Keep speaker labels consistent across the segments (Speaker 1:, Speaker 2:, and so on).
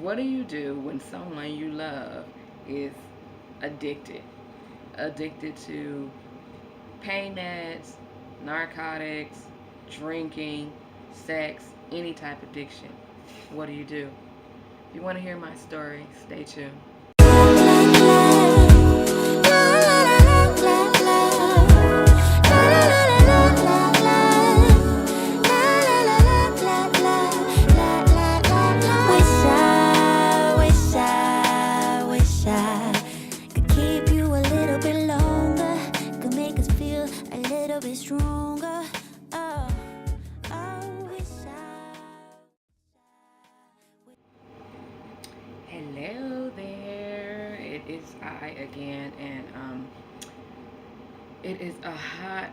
Speaker 1: What do you do when someone you love is addicted? Addicted to pain meds, narcotics, drinking, sex, any type of addiction. What do you do? If you want to hear my story, stay tuned. Hello there. It is I again, and it is a hot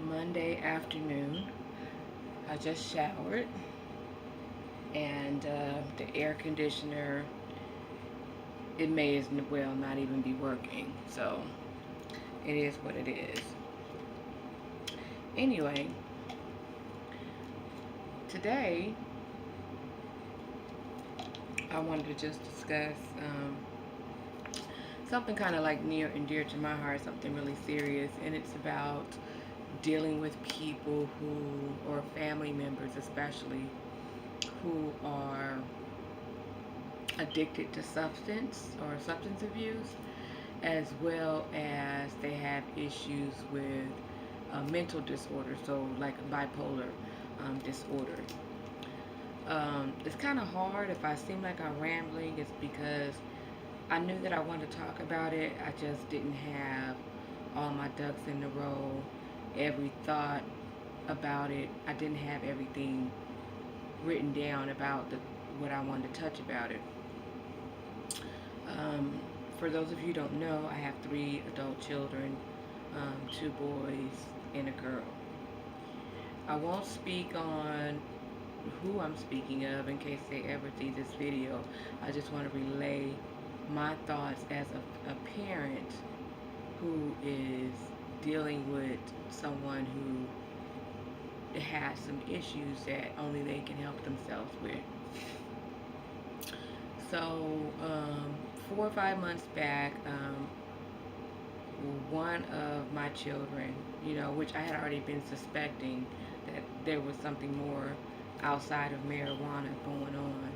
Speaker 1: Monday afternoon. I just showered, and the air conditioner, it may as well not even be working. So it is what it is. Anyway, today I wanted to just discuss something kind of like near and dear to my heart, something really serious, and it's about dealing with people who, or family members especially, who are addicted to substance or substance abuse, as well as they have issues with mental disorder, so like bipolar disorder. It's kind of hard. If I seem like I'm rambling, it's because I knew that I wanted to talk about it. I just didn't have all my ducks in a row, every thought about it. I didn't have everything written down about what I wanted to touch about it. For those of you who don't know, I have 3 adult children, 2 boys and a girl. I won't speak on who I'm speaking of in case they ever see this video. I just want to relay my thoughts as a parent who is dealing with someone who has some issues that only they can help themselves with. So 4 or 5 months back, one of my children, which I had already been suspecting that there was something more outside of marijuana going on,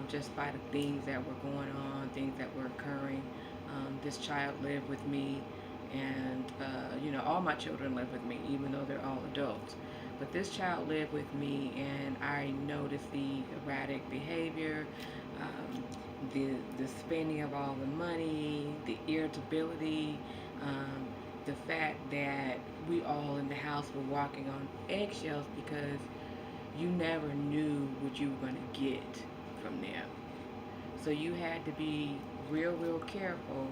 Speaker 1: just by the things that were going on, things that were occurring. This child lived with me, and all my children live with me, even though they're all adults. But this child lived with me, and I noticed the erratic behavior, the spending of all the money, the irritability, the fact that we all in the house were walking on eggshells because you never knew what you were going to get from them. So you had to be real careful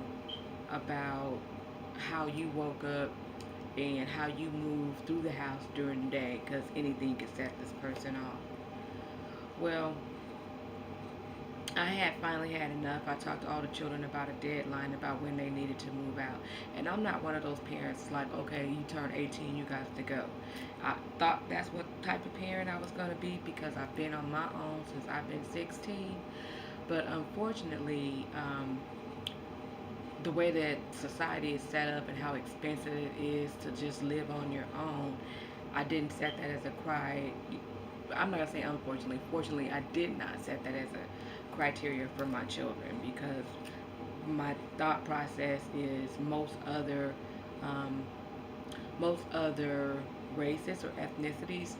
Speaker 1: about how you woke up and how you moved through the house during the day, because anything could set this person off. Well, I had finally had enough. I talked to all the children about a deadline, about when they needed to move out. And I'm not one of those parents like, okay, you turn 18, you got to go. I thought that's what type of parent I was going to be, because I've been on my own since I've been 16. But unfortunately, the way that society is set up and how expensive it is to just live on your own, I didn't set that as a I'm not going to say unfortunately. Fortunately, I did not set that as a criteria for my children, because my thought process is most other races or ethnicities,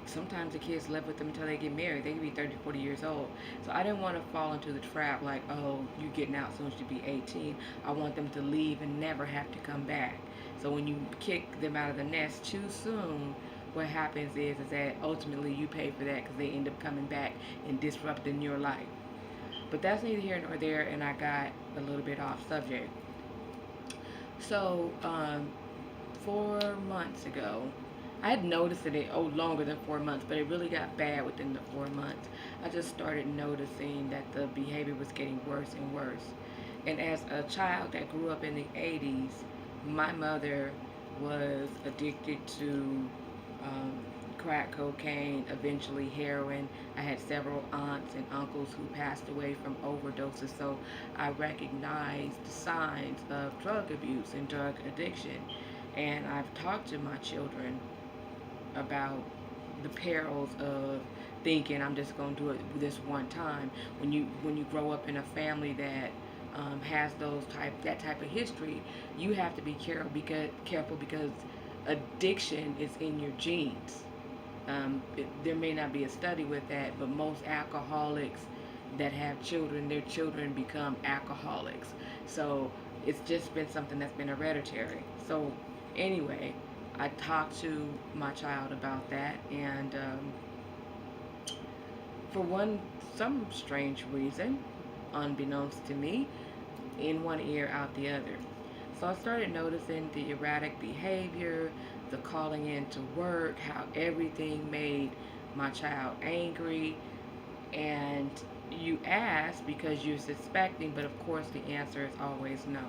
Speaker 1: sometimes the kids live with them until they get married. They can be 30, 40 years old. So I didn't want to fall into the trap like, oh, you getting out soon as you be 18. I want them to leave and never have to come back. So when you kick them out of the nest too soon, what happens is that ultimately you pay for that, because they end up coming back and disrupting your life. But that's neither here nor there, and I got a little bit off subject. So 4 months ago, I had noticed it longer than 4 months, but it really got bad within the 4 months. I just started noticing that the behavior was getting worse and worse. And as a child that grew up in the 80s, my mother was addicted to crack cocaine, eventually heroin. I had several aunts and uncles who passed away from overdoses, so I recognized the signs of drug abuse and drug addiction. And I've talked to my children about the perils of thinking I'm just going to do it this one time. When you grow up in a family that has that type of history, you have to be careful because addiction is in your genes. There may not be a study with that, but most alcoholics that have children, their children become alcoholics. So it's just been something that's been hereditary. So anyway, I talked to my child about that, and for some strange reason, unbeknownst to me, in one ear, out the other. So I started noticing the erratic behavior, the calling in to work, how everything made my child angry. And you ask because you're suspecting, but of course the answer is always no.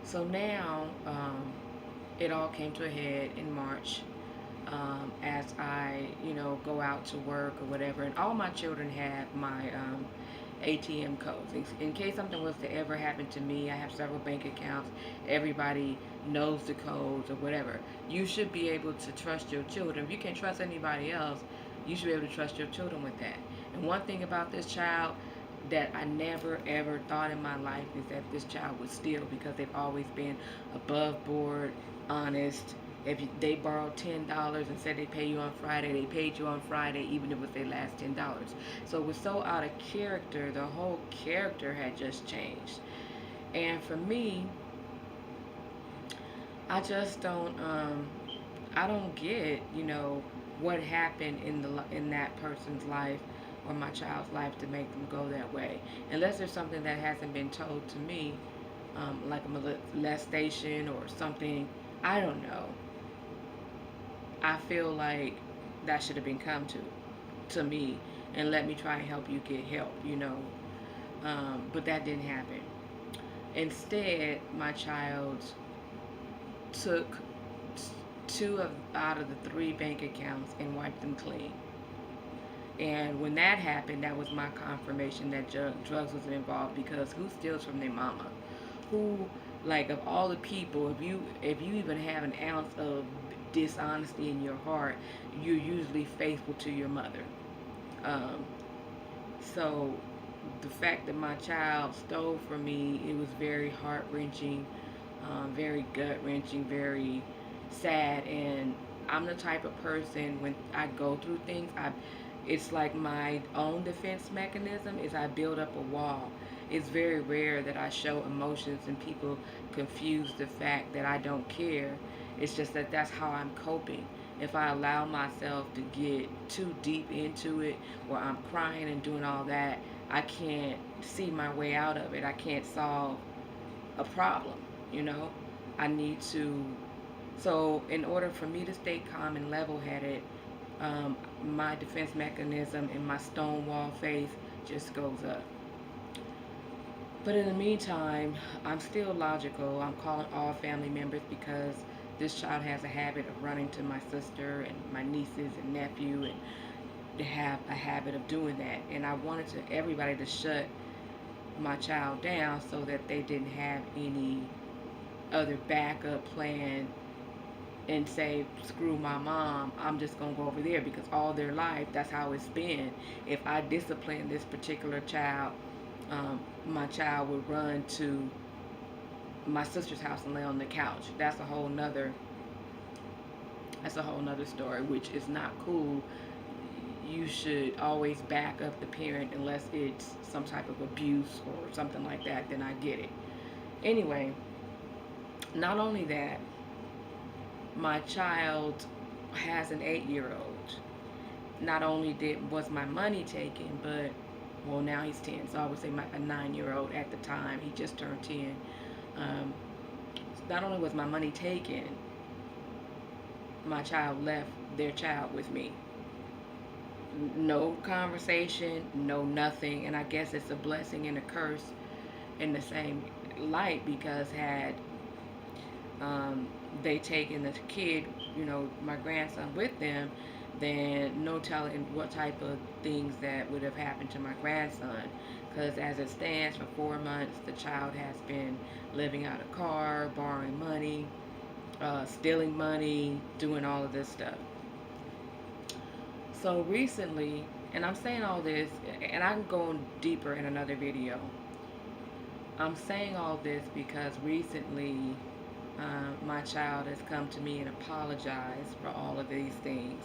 Speaker 1: So now it all came to a head in March, as I, go out to work or whatever. And all my children have my ATM codes. In case something was to ever happen to me, I have several bank accounts. Everybody knows the codes or whatever. You should be able to trust your children. If you can't trust anybody else, you should be able to trust your children with that. And one thing about this child that I never ever thought in my life is that this child would steal, because they've always been above board, honest. If they borrowed $10 and said they pay you on Friday, they paid you on Friday, even if it was their last $10. So it was so out of character. The whole character had just changed. And for me, I just don't. I don't get, what happened in that person's life or my child's life to make them go that way, unless there's something that hasn't been told to me, like a molestation or something. I don't know. I feel like that should have been come to me and let me try and help you get help. But that didn't happen. Instead, my child took out of the three bank accounts and wiped them clean. And when that happened, that was my confirmation that drugs was involved, because who steals from their mama? Who, like, of all the people, if you even have an ounce of dishonesty in your heart, you're usually faithful to your mother. Um, so the fact that my child stole from me, it was very heart wrenching, very gut wrenching, very sad. And I'm the type of person, when I go through things, it's like my own defense mechanism is I build up a wall. It's very rare that I show emotions and people confuse the fact that I don't care. It's just that that's how I'm coping. If I allow myself to get too deep into it, or I'm crying and doing all that, I can't see my way out of it. I can't solve a problem, you know? I need to. So, in order for me to stay calm and level headed, my defense mechanism and my stonewall faith just goes up. But in the meantime, I'm still logical. I'm calling all family members, because this child has a habit of running to my sister and my nieces and nephew, and they have a habit of doing that. And I wanted everybody to shut my child down so that they didn't have any other backup plan and say, screw my mom, I'm just going to go over there, because all their life, that's how it's been. If I discipline this particular child, my child would run to my sister's house and lay on the couch. That's a whole nother story, which is not cool. You should always back up the parent unless it's some type of abuse or something like that, then I get it. Anyway, not only that, my child has an 8-year-old. Not only was my money taken, but, well, now he's 10, so I would say a 9-year-old at the time. He just turned 10. Not only was my money taken, my child left their child with me. No conversation, no nothing. And I guess it's a blessing and a curse in the same light, because had they taken the kid my grandson with them, then no telling what type of things that would have happened to my grandson. Because as it stands, for 4 months, the child has been living out of car, borrowing money, stealing money, doing all of this stuff. So recently, and I'm saying all this, and I can go deeper in another video. I'm saying all this because recently my child has come to me and apologized for all of these things,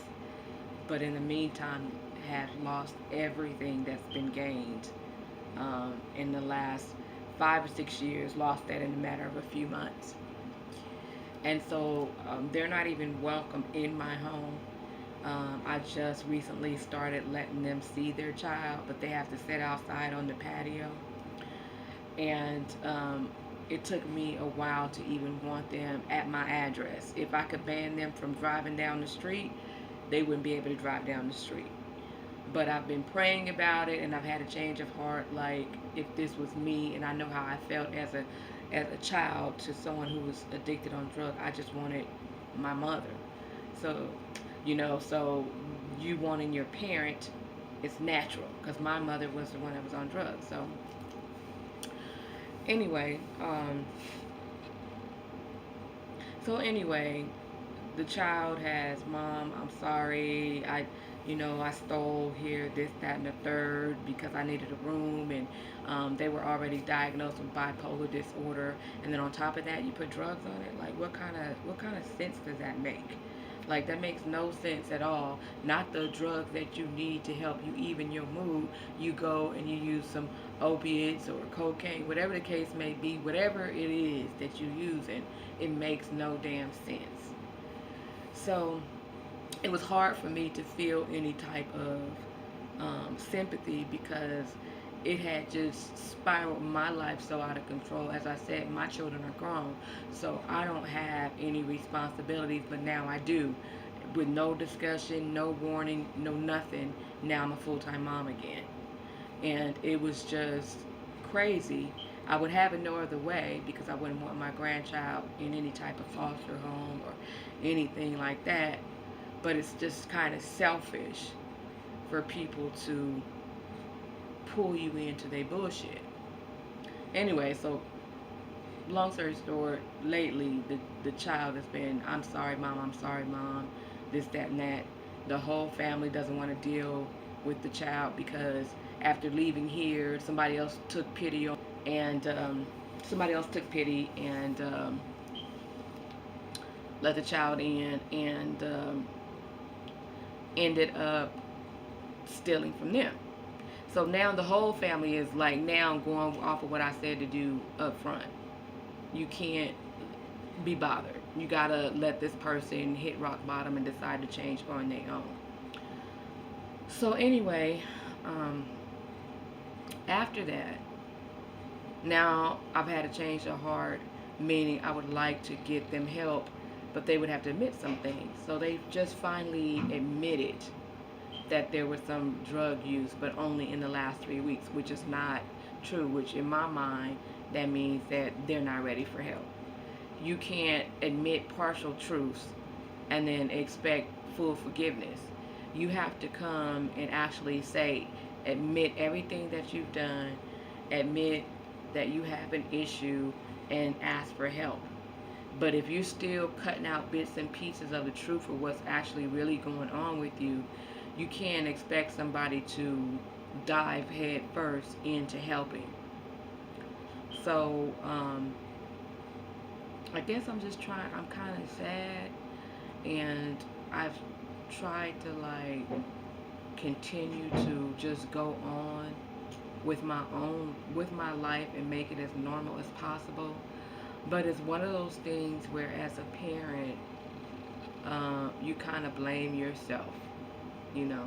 Speaker 1: but in the meantime has lost everything that's been gained in the last 5 or 6 years, lost that in a matter of a few months. And so they're not even welcome in my home. I just recently started letting them see their child, but they have to sit outside on the patio. And it took me a while to even want them at my address. If I could ban them from driving down the street, they wouldn't be able to drive down the street. But I've been praying about it, and I've had a change of heart. Like, if this was me, and I know how I felt as a child to someone who was addicted on drugs, I just wanted my mother. So, so you wanting your parent, it's natural, because my mother was the one that was on drugs. So anyway, the child has, Mom, I'm sorry, I stole here, this, that, and the third, because I needed a room, and they were already diagnosed with bipolar disorder, and then on top of that, you put drugs on it. Like, what kind of sense does that make? Like, that makes no sense at all. Not the drugs that you need to help you even your mood. You go and you use some opiates or cocaine, whatever the case may be, whatever it is that you're using, it makes no damn sense. So it was hard for me to feel any type of sympathy, because it had just spiraled my life so out of control. As I said, my children are grown, so I don't have any responsibilities, but now I do. With no discussion, no warning, no nothing, now I'm a full-time mom again. And it was just crazy. I would have it no other way, because I wouldn't want my grandchild in any type of foster home or anything like that. But it's just kind of selfish for people to pull you into their bullshit. Anyway, so long story short, lately the child has been, I'm sorry, Mom, this, that, and that. The whole family doesn't want to deal with the child, because after leaving here, somebody else took pity on, and let the child in, and ended up stealing from them. So now the whole family is like, now going off of what I said to do up front. You can't be bothered. You gotta let this person hit rock bottom and decide to change on their own. So anyway, after that, now I've had a change of heart, meaning I would like to get them help, but they would have to admit some things. So they just finally admitted that there was some drug use, but only in the last 3 weeks, which is not true, which in my mind, that means that they're not ready for help. You can't admit partial truths and then expect full forgiveness. You have to come and actually admit everything that you've done, admit that you have an issue, and ask for help. But if you're still cutting out bits and pieces of the truth of what's actually really going on with you, you can't expect somebody to dive head first into helping. So, I guess I'm kind of sad, and I've tried to continue to just go on with my life and make it as normal as possible. But it's one of those things where, as a parent, you kind of blame yourself, you know.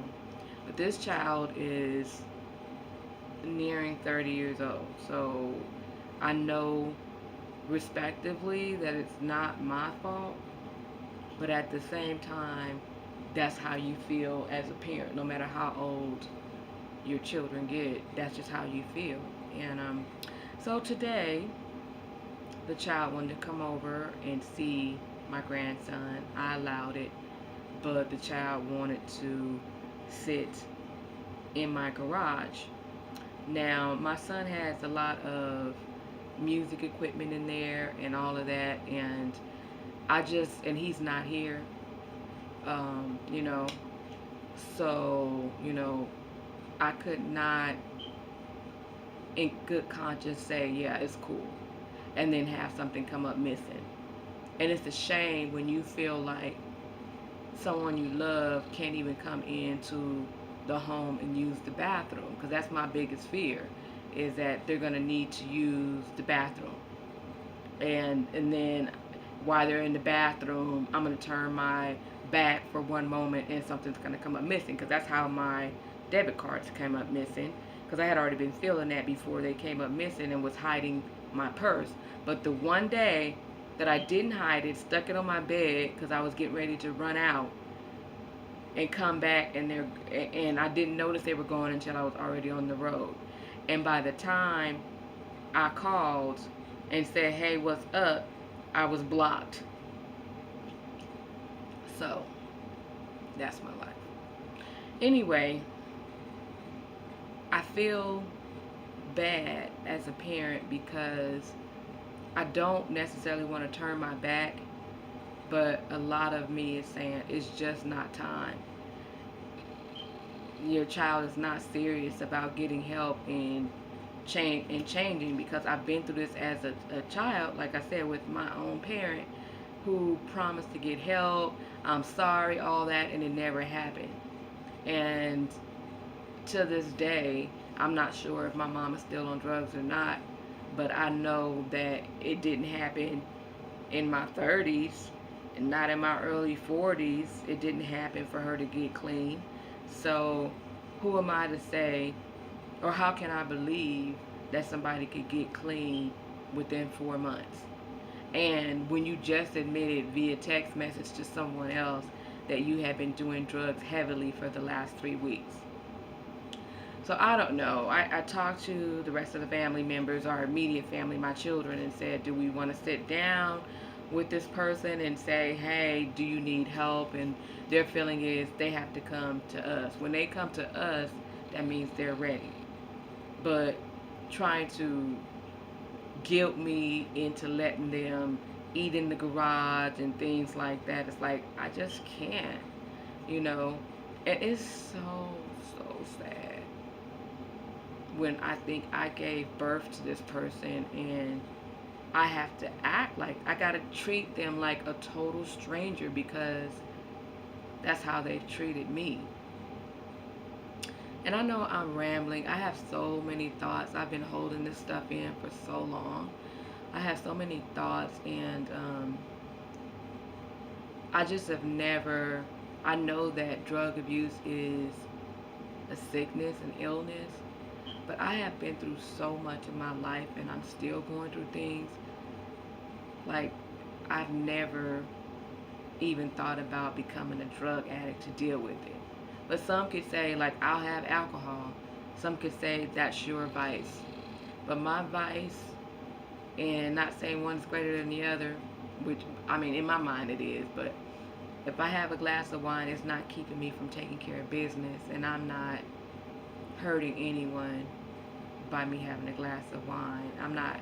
Speaker 1: But this child is nearing 30 years old, so I know respectively that it's not my fault, but at the same time, that's how you feel as a parent. No matter how old your children get, that's just how you feel. And so today, the child wanted to come over and see my grandson. I allowed it, but the child wanted to sit in my garage. Now, my son has a lot of music equipment in there and all of that, and and he's not here, you know, so, I could not, in good conscience, say, yeah, it's cool, and then have something come up missing. And it's a shame when you feel like someone you love can't even come into the home and use the bathroom, because that's my biggest fear, is that they're going to need to use the bathroom, and then while they're in the bathroom, I'm going to turn my back for one moment and something's going to come up missing, because that's how my debit cards came up missing, because I had already been feeling that before they came up missing and was hiding my purse. But the one day that I didn't hide it, stuck it on my bed because I was getting ready to run out and come back, and I didn't notice they were gone until I was already on the road. And by the time I called and said, "Hey, what's up?" I was blocked. So that's my life. Anyway, I feel bad as a parent because I don't necessarily want to turn my back, but a lot of me is saying it's just not time. Your child is not serious about getting help and changing, because I've been through this as a child, like I said, with my own parent who promised to get help, I'm sorry, all that, and it never happened. And to this day, I'm not sure if my mom is still on drugs or not, but I know that it didn't happen in my 30s and not in my early 40s. It didn't happen for her to get clean. So who am I to say, or how can I believe that somebody could get clean within 4 months? And when you just admitted via text message to someone else that you have been doing drugs heavily for the last 3 weeks. So I don't know. I talked to the rest of the family members, our immediate family, my children, and said, do we want to sit down with this person and say, hey, do you need help? And their feeling is they have to come to us. When they come to us, that means they're ready. But trying to guilt me into letting them eat in the garage and things like that, it's like, I just can't, you know. And it's so sad when I think I gave birth to this person and I have to act like I gotta treat them like a total stranger because that's how they've treated me. And I know I'm rambling. I have so many thoughts. I've been holding this stuff in for so long. I have so many thoughts, and I just have never. I know that drug abuse is a sickness, an illness, but I have been through so much in my life, and I'm still going through things. Like, I've never even thought about becoming a drug addict to deal with it. But some could say, like, I'll have alcohol. Some could say that's your vice. But my vice, and not saying one's greater than the other, which, I mean, in my mind it is, but if I have a glass of wine, it's not keeping me from taking care of business, and I'm not hurting anyone by me having a glass of wine. I'm not,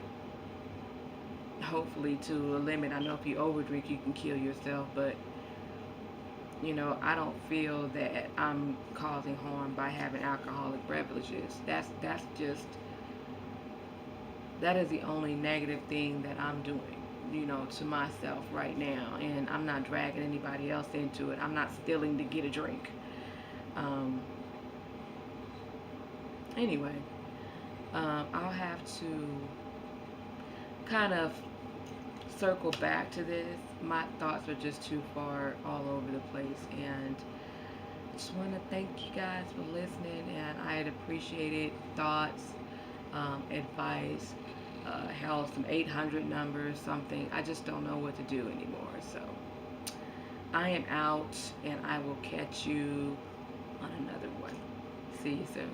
Speaker 1: hopefully, to a limit. I know if you overdrink, you can kill yourself, but I don't feel that I'm causing harm by having alcoholic beverages. That is the only negative thing that I'm doing, to myself right now. And I'm not dragging anybody else into it. I'm not stealing to get a drink. Anyway, I'll have to kind of circle back to this. My thoughts are just too far all over the place, and I just want to thank you guys for listening, and I'd appreciate thoughts, advice, hell, some 800 numbers, something. I just don't know what to do anymore. So I am out, and I will catch you on another one. See you soon.